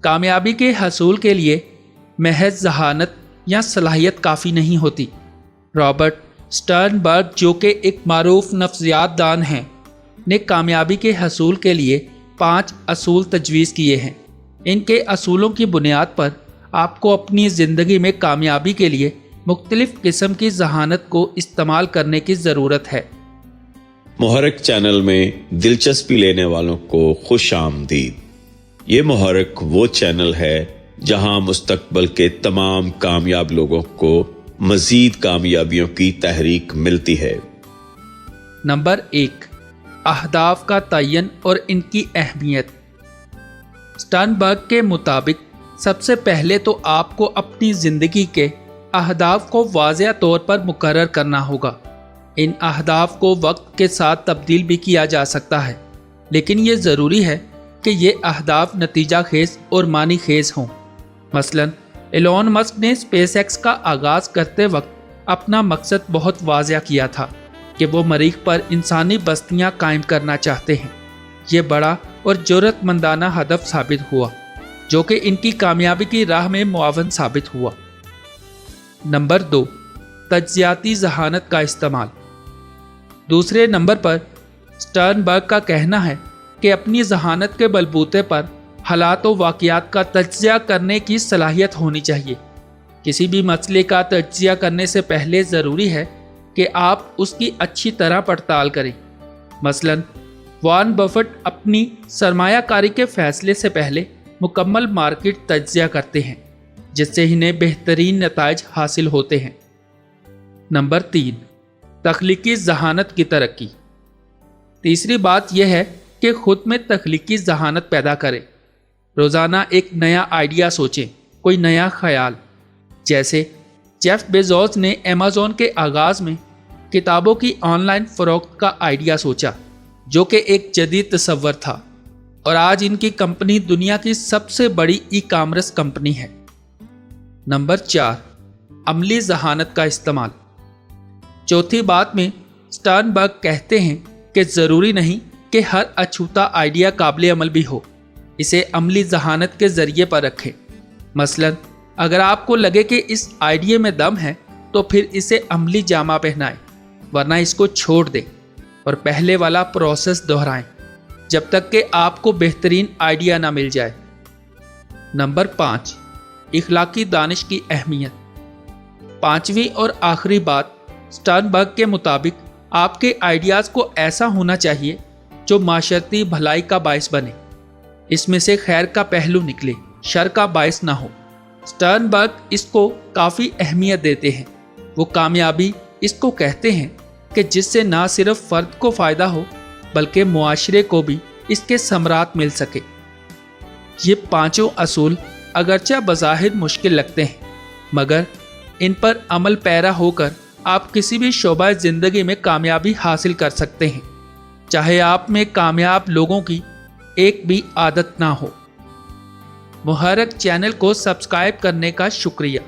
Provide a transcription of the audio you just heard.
कामयाबी के हसूल के लिए महज ज़हानत या सलाहियत काफ़ी नहीं होती। रॉबर्ट स्टर्नबर्ग, जो कि एक मारूफ नफ्सियात दान हैं, ने कामयाबी के हसूल के लिए 5 असूल तजवीज़ किए हैं। इनके असूलों की बुनियाद पर आपको अपनी ज़िंदगी में कामयाबी के लिए मुख्तलिफ़ किस्म की ज़हानत को इस्तेमाल करने की ज़रूरत है। मुहर्रिक चैनल में दिलचस्पी लेने वालों को खुश आमदीद। ये मुहर्रिक वो चैनल है जहां मुस्तकबल के तमाम कामयाब लोगों को मज़ीद कामयाबियों की तहरीक मिलती है। नंबर 1, अहदाफ का तयन और इनकी अहमियत। स्टर्नबर्ग के मुताबिक सबसे पहले तो आपको अपनी ज़िंदगी के अहदाफ को वाज़ेह तौर पर मुकर्रर करना होगा। इन अहदाफ को वक्त के साथ तब्दील भी किया जा सकता है, लेकिन ये ज़रूरी है कि ये अहदाफ नतीजा खेज और मानी खेज हों। मसलन एलोन मस्क ने स्पेसएक्स का आगाज़ करते वक्त अपना मकसद बहुत वाज़ेह किया था कि वो मरीख पर इंसानी बस्तियां कायम करना चाहते हैं। ये बड़ा और जुर्रतमंदाना हदफ साबित हुआ, जो कि इनकी कामयाबी की राह में मुआवन साबित हुआ। नंबर 2, तज्जियाती ज़हानत का इस्तेमाल। दूसरे नंबर पर स्टर्नबर्ग का कहना है कि अपनी ज़हानत के बलबूते पर हालात व वाक़ियात का तज्जिया करने की सलाहियत होनी चाहिए। किसी भी मसले का तज्जिया करने से पहले ज़रूरी है कि आप उसकी अच्छी तरह पड़ताल करें। मसलन वॉरेन बफेट अपनी सरमायाकारी के फ़ैसले से पहले मुकम्मल मार्केट तज्जिया करते हैं, जिससे इन्हें बेहतरीन नताइज हासिल होते हैं। नंबर 3, तख्लीकी ज़हानत की तरक्की। तीसरी बात यह है कि ख़ुद में तख्लीकी ज़हानत पैदा करें। रोज़ाना एक नया आइडिया सोचें, कोई नया ख्याल। जैसे जेफ बेजोस ने अमेज़न के आगाज़ में किताबों की ऑनलाइन फ़रोख्त का आइडिया सोचा, जो कि एक जदीद तसव्वुर था, और आज इनकी कंपनी दुनिया की सबसे बड़ी ई कॉमर्स कंपनी है। नंबर 4, अमली ज़हानत का इस्तेमाल। चौथी बात में स्टर्नबर्ग कहते हैं कि ज़रूरी नहीं कि हर अछूता आइडिया काबिल अमल भी हो। इसे अमली ज़हानत के ज़रिए पर रखें। मसलन अगर आपको लगे कि इस आइडिया में दम है, तो फिर इसे अमली जामा पहनाएं, वरना इसको छोड़ दें और पहले वाला प्रोसेस दोहराएं जब तक कि आपको बेहतरीन आइडिया ना मिल जाए। नंबर 5, इखलाकी दानिश की अहमियत। पांचवी और आखिरी बात, स्टर्नबर्ग के मुताबिक आपके आइडियाज़ को ऐसा होना चाहिए जो माशरती भलाई का बायस बने। इसमें से खैर का पहलू निकले, शर का बायस ना हो। स्टर्नबर्ग इसको काफ़ी अहमियत देते हैं। वो कामयाबी इसको कहते हैं कि जिससे ना सिर्फ फ़र्द को फ़ायदा हो, बल्कि मुआशरे को भी इसके समरात मिल सके। ये पांचों असूल अगरचे बज़ाहिर मुश्किल लगते हैं, मगर इन पर अमल पैरा होकर आप किसी भी शोबा ज़िंदगी में कामयाबी हासिल कर सकते हैं, चाहे आप में कामयाब लोगों की एक भी आदत ना हो। मुहर्रिक चैनल को सब्सक्राइब करने का शुक्रिया।